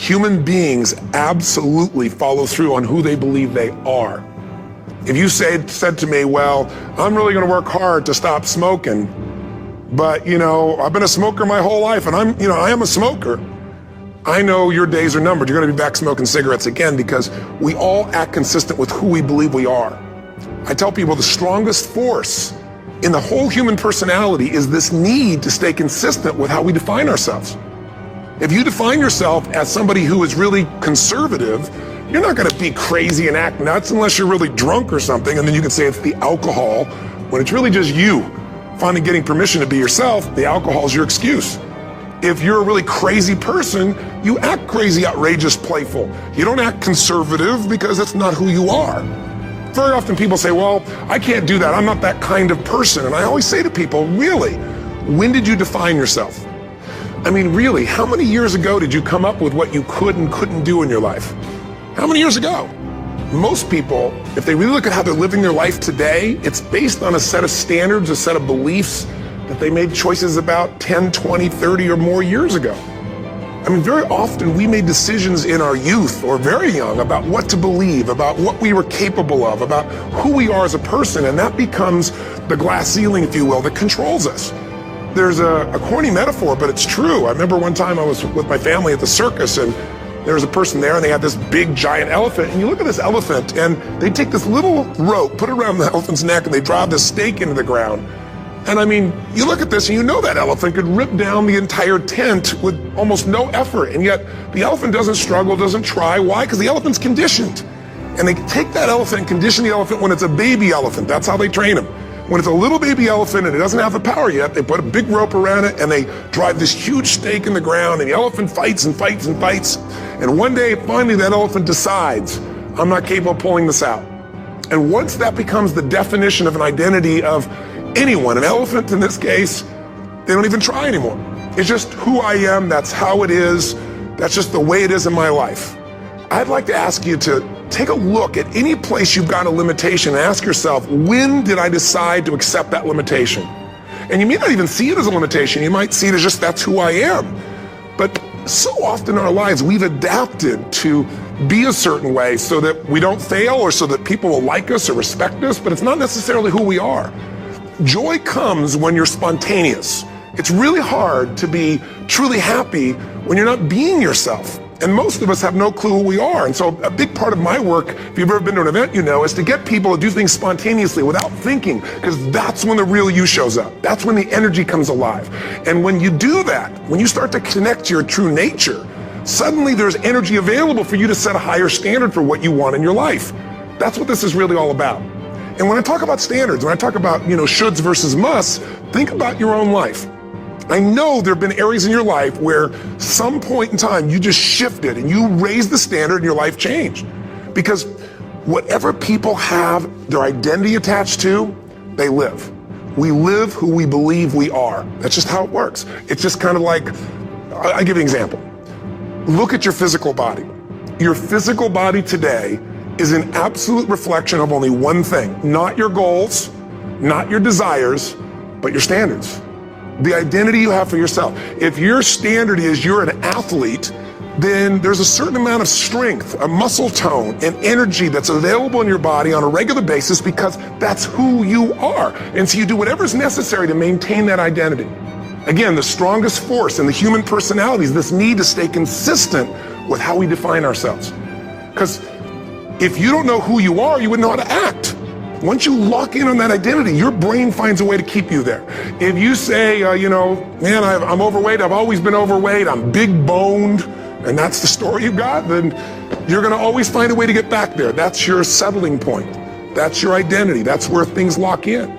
Human beings absolutely follow through on who they believe they are. If you said to me, well, I'm really gonna work hard to stop smoking, but I've been a smoker my whole life and I am a smoker, I know your days are numbered. You're gonna be back smoking cigarettes again, because we all act consistent with who we believe we are. I tell people the strongest force in the whole human personality is this need to stay consistent with how we define ourselves. If you define yourself as somebody who is really conservative, you're not gonna be crazy and act nuts unless you're really drunk or something, and then you can say it's the alcohol, when it's really just you finally getting permission to be yourself. The alcohol is your excuse. If you're a really crazy person, you act crazy, outrageous, playful. You don't act conservative because that's not who you are. Very often people say, well, I can't do that. I'm not that kind of person. And I always say to people, really, when did you define yourself? I mean, really, how many years ago did you come up with what you could and couldn't do in your life? How many years ago? Most people, if they really look at how they're living their life today, it's based on a set of standards, a set of beliefs that they made choices about 10, 20, 30 or more years ago. I mean, very often we made decisions in our youth or very young about what to believe, about what we were capable of, about who we are as a person, and that becomes the glass ceiling, if you will, that controls us. There's a corny metaphor, but it's true. I remember one time I was with my family at the circus, and there was a person there and they had this big giant elephant, and you look at this elephant and they take this little rope, put it around the elephant's neck, and they drive this stake into the ground. And I mean, you look at this and you know that elephant could rip down the entire tent with almost no effort, and yet the elephant doesn't struggle, doesn't try. Why? Because the elephant's conditioned. And they take that elephant and condition the elephant when it's a baby elephant. That's how they train him. When it's a little baby elephant and it doesn't have the power yet, they put a big rope around it and they drive this huge stake in the ground, and the elephant fights and fights and fights. And one day, finally, that elephant decides, I'm not capable of pulling this out. And once that becomes the definition of an identity of anyone, an elephant in this case, they don't even try anymore. It's just who I am, that's how it is, that's just the way it is in my life. I'd like to ask you to take a look at any place you've got a limitation and ask yourself, when did I decide to accept that limitation? And you may not even see it as a limitation, you might see it as just that's who I am. But so often in our lives, we've adapted to be a certain way so that we don't fail or so that people will like us or respect us, but it's not necessarily who we are. Joy comes when you're spontaneous. It's really hard to be truly happy when you're not being yourself. And most of us have no clue who we are. And so a big part of my work, if you've ever been to an event, is to get people to do things spontaneously without thinking, because that's when the real you shows up. That's when the energy comes alive. And when you do that, when you start to connect to your true nature, suddenly there's energy available for you to set a higher standard for what you want in your life. That's what this is really all about. And when I talk about standards, when I talk about, shoulds versus musts, think about your own life. I know there have been areas in your life where some point in time you just shifted and you raised the standard and your life changed. Because whatever people have their identity attached to, they live. We live who we believe we are. That's just how it works. It's just kind of like, I'll give you an example. Look at your physical body. Your physical body today is an absolute reflection of only one thing, not your goals, not your desires, but your standards. The identity you have for yourself. If your standard is you're an athlete, then there's a certain amount of strength, a muscle tone, and energy that's available in your body on a regular basis because that's who you are. And so you do whatever's necessary to maintain that identity. Again, the strongest force in the human personality is this need to stay consistent with how we define ourselves. Because if you don't know who you are, you wouldn't know how to act. Once you lock in on that identity, your brain finds a way to keep you there. If you say, man, I'm overweight, I've always been overweight, I'm big boned, and that's the story you got, then you're gonna always find a way to get back there. That's your settling point. That's your identity. That's where things lock in.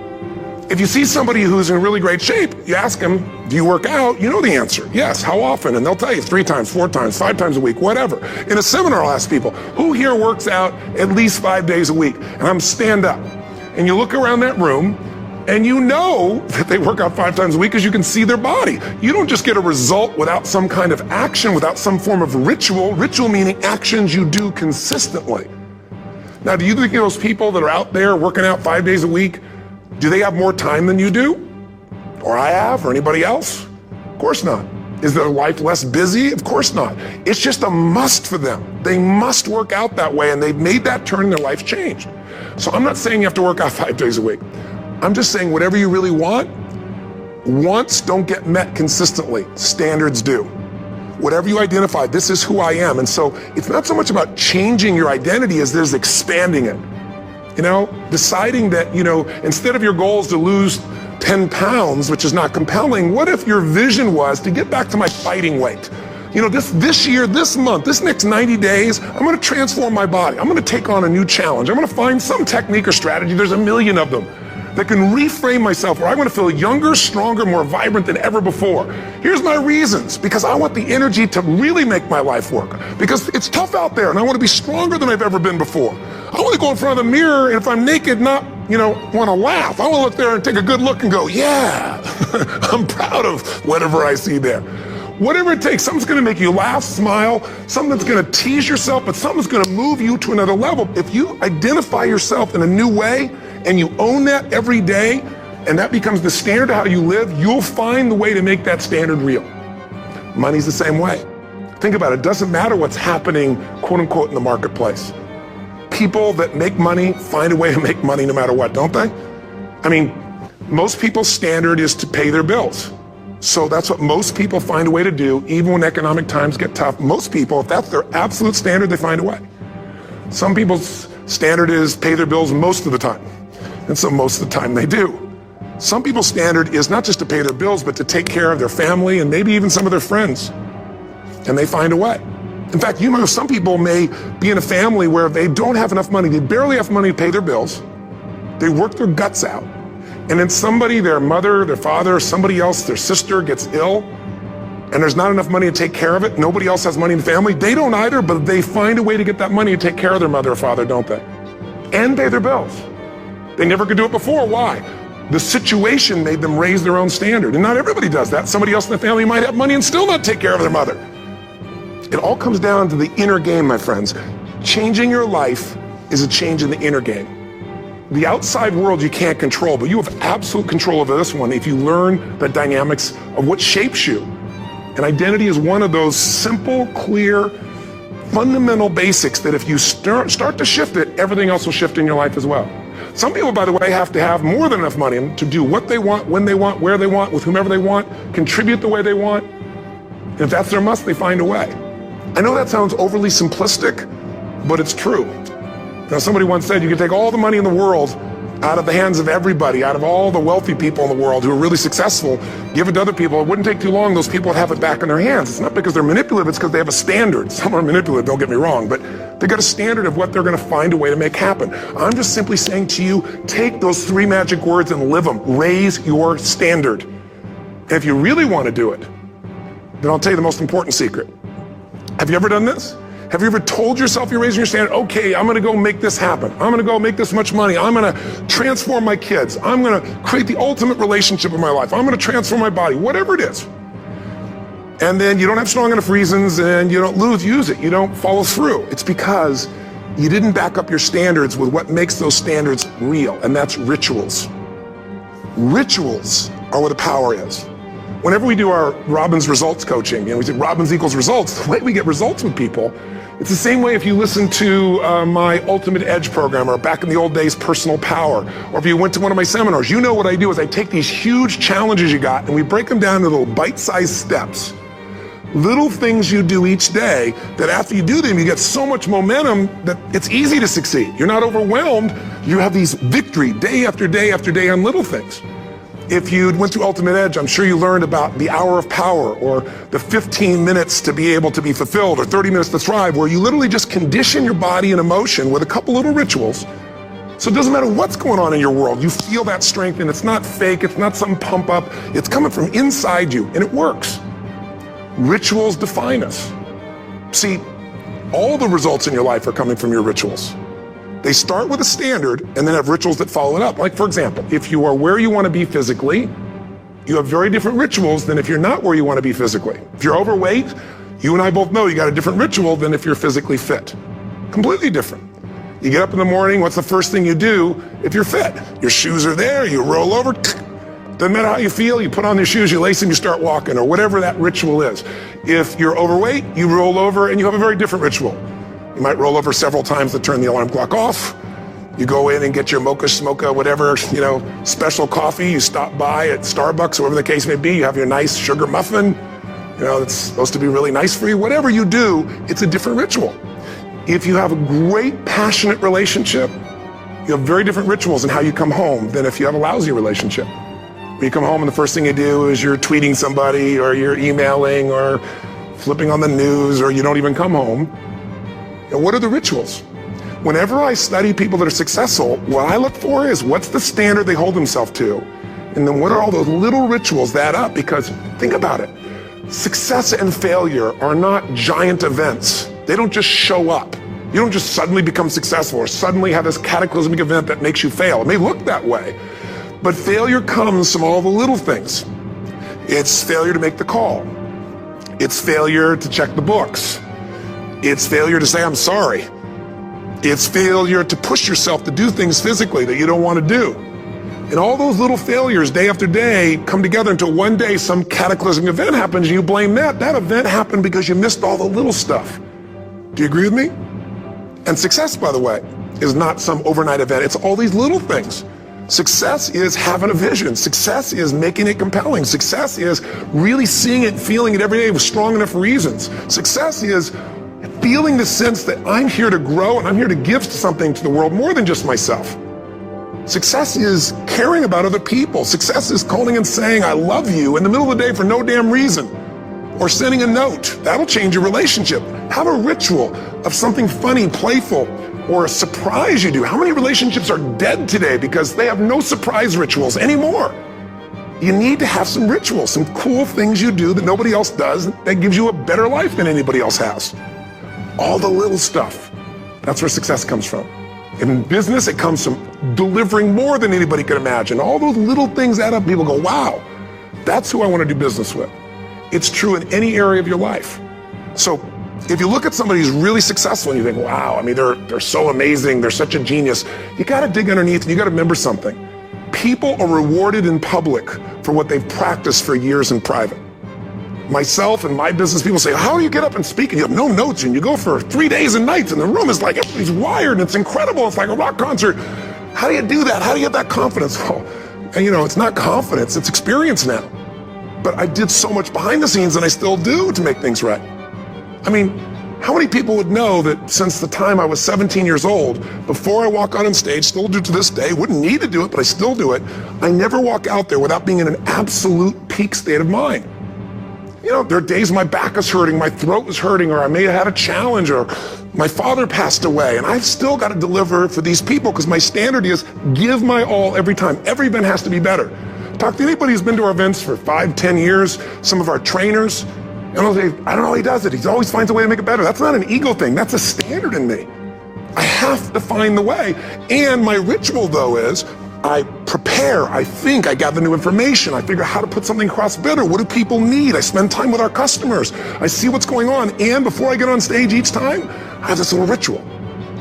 If you see somebody who's in really great shape, you ask them, do you work out? You know the answer. Yes, how often? And they'll tell you 3 times, 4 times, 5 times a week, whatever. In a seminar, I'll ask people, who here works out at least 5 days a week? And I'm stand up. And you look around that room, and you know that they work out 5 times a week because you can see their body. You don't just get a result without some kind of action, without some form of ritual. Ritual meaning actions you do consistently. Now, do you think those people that are out there working out 5 days a week, do they have more time than you do? Or I have, or anybody else? Of course not. Is their life less busy? Of course not. It's just a must for them. They must work out that way, and they've made that turn and their life changed. So I'm not saying you have to work out 5 days a week. I'm just saying whatever you really want, wants don't get met consistently. Standards do. Whatever you identify, this is who I am. And so it's not so much about changing your identity as there's expanding it. You know, deciding that, you know, instead of your goal is to lose 10 pounds, which is not compelling, what if your vision was to get back to my fighting weight? You know, this year, this month, this next 90 days, I'm gonna transform my body. I'm gonna take on a new challenge. I'm gonna find some technique or strategy, there's a million of them, that can reframe myself where I want to feel younger, stronger, more vibrant than ever before. Here's my reasons, because I want the energy to really make my life work, because it's tough out there and I want to be stronger than I've ever been before. I want to go in front of the mirror, and if I'm naked, not, want to laugh. I want to look there and take a good look and go, yeah, I'm proud of whatever I see there. Whatever it takes, something's going to make you laugh, smile, something that's going to tease yourself, but something's going to move you to another level. If you identify yourself in a new way and you own that every day, and that becomes the standard of how you live, you'll find the way to make that standard real. Money's the same way. Think about it. It doesn't matter what's happening, quote unquote, in the marketplace. People that make money find a way to make money no matter what, don't they? I mean, most people's standard is to pay their bills. So that's what most people find a way to do, even when economic times get tough. Most people, if that's their absolute standard, they find a way. Some people's standard is pay their bills most of the time. And so most of the time they do. Some people's standard is not just to pay their bills, but to take care of their family and maybe even some of their friends. And they find a way. In fact, some people may be in a family where they don't have enough money. They barely have money to pay their bills. They work their guts out. And then somebody, their mother, their father, somebody else, their sister gets ill, and there's not enough money to take care of it. Nobody else has money in the family. They don't either, but they find a way to get that money to take care of their mother or father, don't they? And pay their bills. They never could do it before. Why? The situation made them raise their own standard. And not everybody does that. Somebody else in the family might have money and still not take care of their mother. It all comes down to the inner game, my friends. Changing your life is a change in the inner game. The outside world you can't control, but you have absolute control over this one if you learn the dynamics of what shapes you. And identity is one of those simple, clear, fundamental basics that if you start to shift it, everything else will shift in your life as well. Some people, by the way, have to have more than enough money to do what they want, when they want, where they want, with whomever they want, contribute the way they want. And if that's their must, they find a way. I know that sounds overly simplistic, but it's true. Now, somebody once said you can take all the money in the world out of the hands of everybody, out of all the wealthy people in the world who are really successful, give it to other people. It wouldn't take too long, those people would have it back in their hands. It's not because they're manipulative, it's because they have a standard. Some are manipulative, don't get me wrong, but they've got a standard of what they're going to find a way to make happen. I'm just simply saying to you, take those 3 magic words and live them. Raise your standard. And if you really want to do it, then I'll tell you the most important secret. Have you ever done this? Have you ever told yourself you're raising your standard? Okay, I'm gonna go make this happen. I'm gonna go make this much money. I'm gonna transform my kids. I'm gonna create the ultimate relationship in my life. I'm gonna transform my body, whatever it is. And then you don't have strong enough reasons and you don't use it. You don't follow through. It's because you didn't back up your standards with what makes those standards real, and that's rituals. Rituals are where the power is. Whenever we do our Robbins results coaching, we say Robbins equals results, the way we get results with people, it's the same way if you listen to my Ultimate Edge program, or back in the old days, Personal Power, or if you went to one of my seminars. You know what I do is I take these huge challenges you got and we break them down into little bite-sized steps. Little things you do each day that after you do them, you get so much momentum that it's easy to succeed. You're not overwhelmed. You have these victory day after day after day on little things. If you went through Ultimate Edge, I'm sure you learned about the hour of power, or the 15 minutes to be able to be fulfilled, or 30 minutes to thrive, where you literally just condition your body and emotion with a couple little rituals. So it doesn't matter what's going on in your world, you feel that strength, and it's not fake, it's not some pump up, it's coming from inside you, and it works. Rituals define us. See, all the results in your life are coming from your rituals. They start with a standard and then have rituals that follow it up. Like, for example, if you are where you want to be physically, you have very different rituals than if you're not where you want to be physically. If you're overweight, you and I both know you got a different ritual than if you're physically fit. Completely different. You get up in the morning, what's the first thing you do if you're fit? Your shoes are there, you roll over, Doesn't matter how you feel, you put on your shoes, you lace them, you start walking, or whatever that ritual is. If you're overweight, you roll over and you have a very different ritual. You might roll over several times to turn the alarm clock off. You go in and get your mocha, smocha, whatever, special coffee. You stop by at Starbucks, whatever the case may be. You have your nice sugar muffin. That's supposed to be really nice for you. Whatever you do, it's a different ritual. If you have a great, passionate relationship, you have very different rituals in how you come home than if you have a lousy relationship. When you come home and the first thing you do is you're tweeting somebody, or you're emailing, or flipping on the news, or you don't even come home. What are the rituals? Whenever I study people that are successful, what I look for is what's the standard they hold themselves to? And then what are all those little rituals that add up? Because think about it. Success and failure are not giant events. They don't just show up. You don't just suddenly become successful or suddenly have this cataclysmic event that makes you fail. It may look that way. But failure comes from all the little things. It's failure to make the call. It's failure to check the books. It's failure to say, I'm sorry. It's failure to push yourself to do things physically that you don't want to do. And all those little failures day after day come together until one day some cataclysmic event happens and you blame that. That event happened because you missed all the little stuff. Do you agree with me? And success, by the way, is not some overnight event. It's all these little things. Success is having a vision. Success is making it compelling. Success is really seeing it, feeling it every day with strong enough reasons. Success is feeling the sense that I'm here to grow and I'm here to give something to the world more than just myself. Success is caring about other people. Success is calling and saying, I love you in the middle of the day for no damn reason. Or sending a note. That'll change your relationship. Have a ritual of something funny, playful, or a surprise you do. How many relationships are dead today because they have no surprise rituals anymore? You need to have some rituals, some cool things you do that nobody else does that gives you a better life than anybody else has. All the little stuff. That's where success comes from. In business, it comes from delivering more than anybody could imagine. All those little things add up. People go, wow, that's who I want to do business with. It's true in any area of your life. So if you look at somebody who's really successful and you think, wow, I mean, they're so amazing, they're such a genius, you got to dig underneath and you got to remember something. People are rewarded in public for what they've practiced for years in private. Myself and my business people say, how do you get up and speak? And you have no notes and you go for 3 days and nights and the room is like, everybody's wired and it's incredible. It's like a rock concert. How do you do that? How do you get that confidence? Well, and it's not confidence, it's experience now. But I did so much behind the scenes and I still do to make things right. I mean, how many people would know that since the time I was 17 years old, before I walk out on stage, still do to this day, wouldn't need to do it, but I still do it, I never walk out there without being in an absolute peak state of mind. There are days my back is hurting, my throat is hurting, or I may have had a challenge, or my father passed away, and I've still got to deliver for these people because my standard is give my all every time. Every event has to be better. Talk to anybody who's been to our events for 5, 10 years, some of our trainers, and they'll say, I don't know how he does it. He always finds a way to make it better. That's not an ego thing. That's a standard in me. I have to find the way. And my ritual, though, is I prepare, I think, I gather new information, I figure out how to put something across better. What do people need? I spend time with our customers. I see what's going on. And before I get on stage each time, I have this little ritual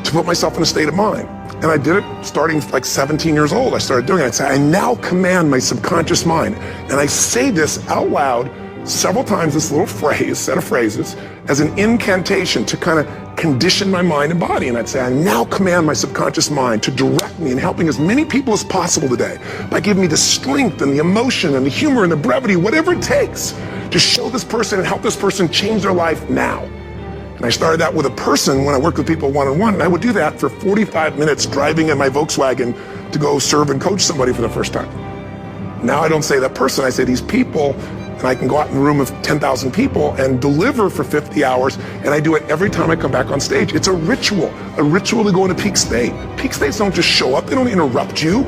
to put myself in a state of mind. And I did it starting like 17 years old. I started doing it. I say, I now command my subconscious mind. And I say this out loud several times, this little phrase, set of phrases, as an incantation to kind of condition my mind and body. And I'd say, I now command my subconscious mind to direct me in helping as many people as possible today by giving me the strength and the emotion and the humor and the brevity, whatever it takes to show this person and help this person change their life now. And I started that with a person when I worked with people one-on-one, and I would do that for 45 minutes driving in my Volkswagen to go serve and coach somebody for the first time. Now I don't say that person, I say these people, and I can go out in a room of 10,000 people and deliver for 50 hours, and I do it every time I come back on stage. It's a ritual to go into peak state. Peak states don't just show up, they don't interrupt you.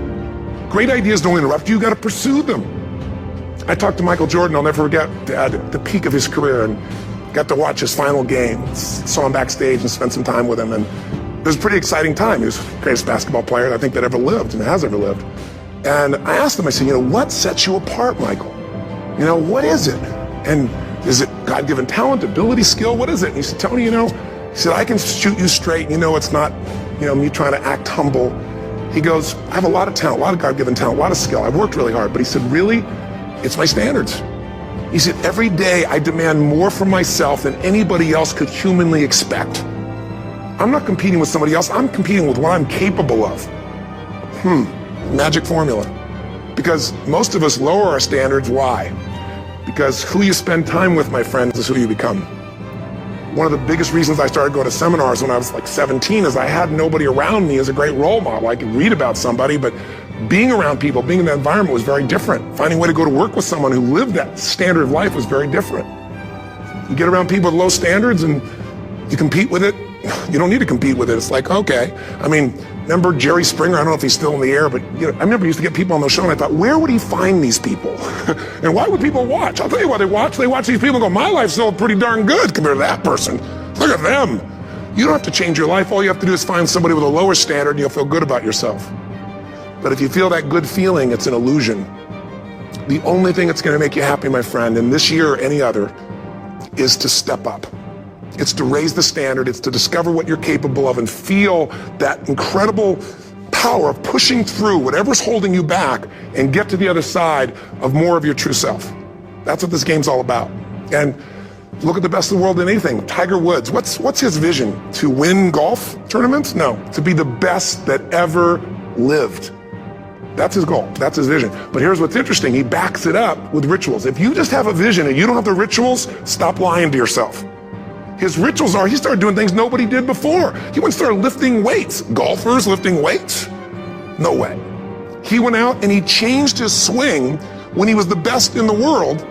Great ideas don't interrupt you, you gotta pursue them. I talked to Michael Jordan, I'll never forget, at the peak of his career, and got to watch his final game. Saw him backstage and spent some time with him, and it was a pretty exciting time. He was the greatest basketball player I think that ever lived and has ever lived. And I asked him, I said, what sets you apart, Michael? What is it? And is it God-given talent, ability, skill? What is it? And he said, Tony, he said, I can shoot you straight. It's not, me trying to act humble. He goes, I have a lot of talent, a lot of God-given talent, a lot of skill. I've worked really hard. But he said, really, it's my standards. He said, every day I demand more from myself than anybody else could humanly expect. I'm not competing with somebody else. I'm competing with what I'm capable of. Magic formula. Because most of us lower our standards. Why? Because who you spend time with, my friends, is who you become. One of the biggest reasons I started going to seminars when I was like 17 is I had nobody around me as a great role model. I could read about somebody, but being around people, being in that environment was very different. Finding a way to go to work with someone who lived that standard of life was very different. You get around people with low standards and you compete with it. You don't need to compete with it. It's like, okay. I mean, remember Jerry Springer? I don't know if he's still in the air, but I remember he used to get people on the show and I thought, where would he find these people? And why would people watch? I'll tell you why they watch. They watch these people and go, my life's still pretty darn good compared to that person. Look at them. You don't have to change your life. All you have to do is find somebody with a lower standard and you'll feel good about yourself. But if you feel that good feeling, it's an illusion. The only thing that's going to make you happy, my friend, in this year or any other, is to step up. It's to raise the standard. It's to discover what you're capable of and feel that incredible power of pushing through whatever's holding you back and get to the other side of more of your true self. That's what this game's all about. And look at the best in the world in anything. Tiger Woods, what's his vision? To win golf tournaments? No, to be the best that ever lived. That's his goal. That's his vision. But here's what's interesting. He backs it up with rituals. If you just have a vision and you don't have the rituals, stop lying to yourself. His rituals are, he started doing things nobody did before. He went and started lifting weights. Golfers lifting weights? No way. He went out and he changed his swing when he was the best in the world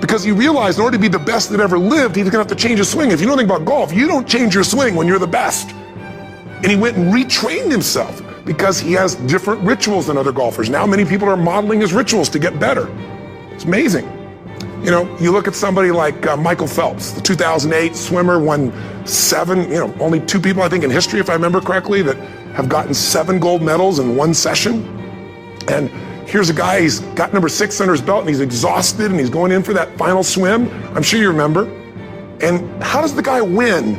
because he realized in order to be the best that ever lived, he was gonna have to change his swing. If you know anything about golf, you don't change your swing when you're the best. And he went and retrained himself because he has different rituals than other golfers. Now many people are modeling his rituals to get better. It's amazing. You know, you look at somebody like Michael Phelps, the 2008 swimmer, won 7, only 2 people I think in history, if I remember correctly, that have gotten 7 gold medals in one session. And here's a guy, he's got number 6 under his belt and he's exhausted and he's going in for that final swim. I'm sure you remember. And how does the guy win?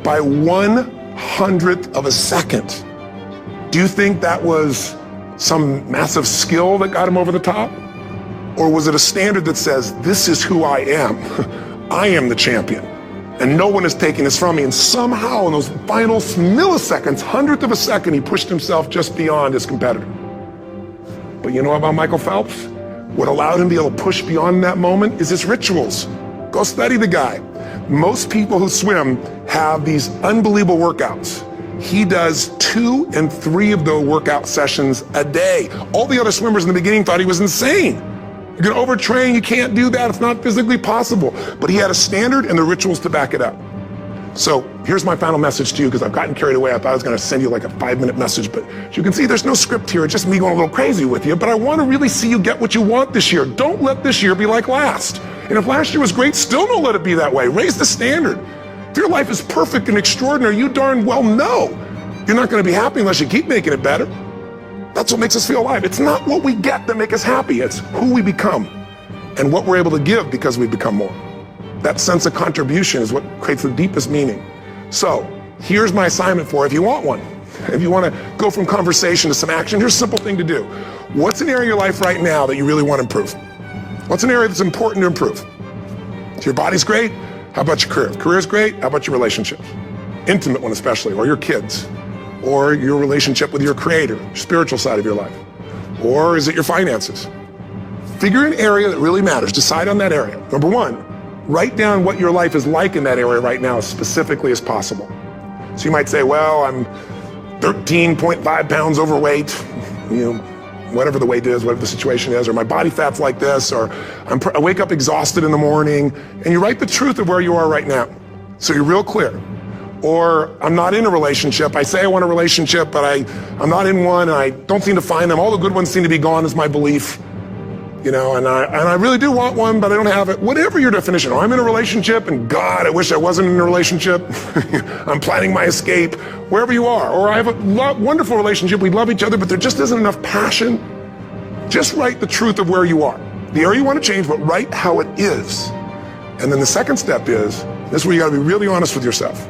By 1/100th of a second. Do you think that was some massive skill that got him over the top? Or was it a standard that says, this is who I am. I am the champion. And no one is taking this from me. And somehow in those final milliseconds, 100th of a second, he pushed himself just beyond his competitor. But you know about Michael Phelps? What allowed him to be able to push beyond that moment is his rituals. Go study the guy. Most people who swim have these unbelievable workouts. He does 2 and 3 of those workout sessions a day. All the other swimmers in the beginning thought he was insane. You're gonna overtrain, you can't do that, it's not physically possible. But he had a standard and the rituals to back it up. So here's my final message to you, because I've gotten carried away. I thought I was gonna send you like a 5-minute message, but as you can see, there's no script here, it's just me going a little crazy with you, but I wanna really see you get what you want this year. Don't let this year be like last. And if last year was great, still don't let it be that way. Raise the standard. If your life is perfect and extraordinary, you darn well know you're not gonna be happy unless you keep making it better. That's what makes us feel alive. It's not what we get that make us happy. It's who we become and what we're able to give because we become more. That sense of contribution is what creates the deepest meaning. So here's my assignment for you if you want one. If you want to go from conversation to some action, here's a simple thing to do. What's an area of your life right now that you really want to improve? What's an area that's important to improve? If your body's great, how about your career? If career's great, how about your relationships? Intimate one especially, or your kids. Or your relationship with your creator, spiritual side of your life? Or is it your finances? Figure an area that really matters. Decide on that area. Number 1, write down what your life is like in that area right now as specifically as possible. So you might say, well, I'm 13.5 pounds overweight, whatever the weight is, whatever the situation is, or my body fat's like this, or I wake up exhausted in the morning, and you write the truth of where you are right now. So you're real clear. Or I'm not in a relationship. I say I want a relationship, but I'm not in one, and I don't seem to find them. All the good ones seem to be gone is my belief. And I really do want one, but I don't have it. Whatever your definition. Or I'm in a relationship, and God, I wish I wasn't in a relationship. I'm planning my escape. Wherever you are. Or I have a wonderful relationship. We love each other, but there just isn't enough passion. Just write the truth of where you are. The area you want to change, but write how it is. And then the second step is, this is where you got to be really honest with yourself.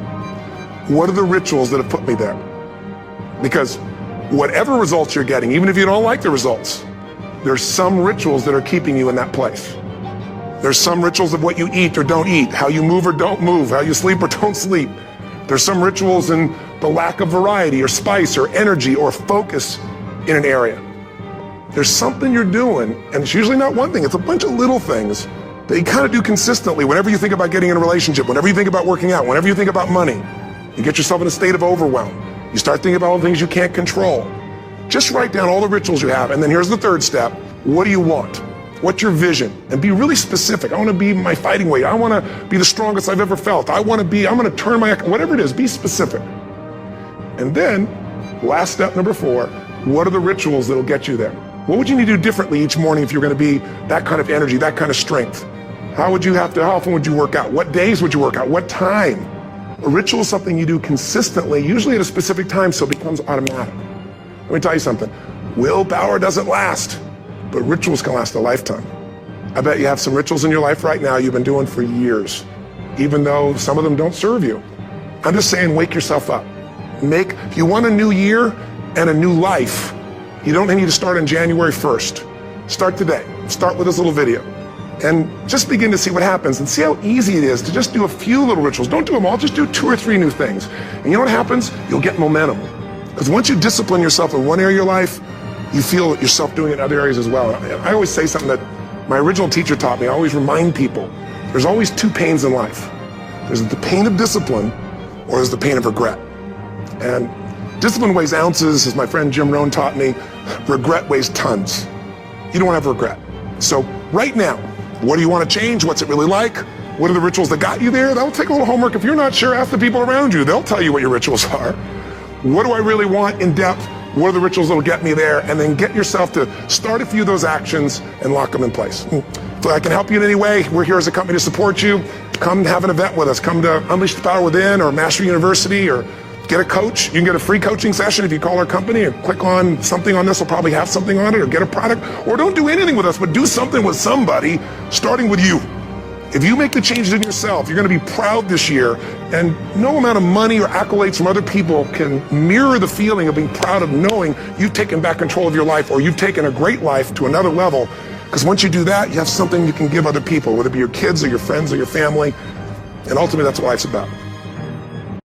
What are the rituals that have put me there? Because whatever results you're getting, even if you don't like the results, there's some rituals that are keeping you in that place. There's some rituals of what you eat or don't eat, how you move or don't move, how you sleep or don't sleep. There's some rituals in the lack of variety or spice or energy or focus in an area. There's something you're doing, and it's usually not one thing, it's a bunch of little things that you kind of do consistently whenever you think about getting in a relationship, whenever you think about working out, whenever you think about money. You get yourself in a state of overwhelm. You start thinking about all the things you can't control. Just write down all the rituals you have, and then here's the third step. What do you want? What's your vision? And be really specific. I want to be my fighting weight. I want to be the strongest I've ever felt. I'm going to turn whatever it is, be specific. And then, last step number 4, what are the rituals that'll get you there? What would you need to do differently each morning if you're going to be that kind of energy, that kind of strength? How often would you work out? What days would you work out? What time? A ritual is something you do consistently, usually at a specific time, so it becomes automatic. Let me tell you something. Willpower doesn't last, but rituals can last a lifetime. I bet you have some rituals in your life right now you've been doing for years, even though some of them don't serve you. I'm just saying, wake yourself up. If you want a new year and a new life, you don't need to start on January 1st. Start today. Start with this little video. And just begin to see what happens and see how easy it is to just do a few little rituals. Don't do them all, just do 2 or 3 new things. And you know what happens? You'll get momentum. Because once you discipline yourself in one area of your life, you feel yourself doing it in other areas as well. And I always say something that my original teacher taught me. I always remind people, there's always 2 pains in life. There's the pain of discipline, or there's the pain of regret. And discipline weighs ounces, as my friend Jim Rohn taught me. Regret weighs tons. You don't have regret. So right now, what do you want to change? What's it really like? What are the rituals that got you there? That'll take a little homework. If you're not sure, ask the people around you. They'll tell you what your rituals are. What do I really want in depth? What are the rituals that'll get me there? And then get yourself to start a few of those actions and lock them in place. If I can help you in any way, we're here as a company to support you. Come have an event with us. Come to Unleash the Power Within or Mastery University, or get a coach. You can get a free coaching session if you call our company, or click on something on this. Will probably have something on it, or get a product, or don't do anything with us, but do something with somebody, starting with you. If you make the changes in yourself, you're going to be proud this year, and no amount of money or accolades from other people can mirror the feeling of being proud of knowing you've taken back control of your life, or you've taken a great life to another level. Because once you do that, you have something you can give other people, whether it be your kids or your friends or your family, and ultimately that's what life's about.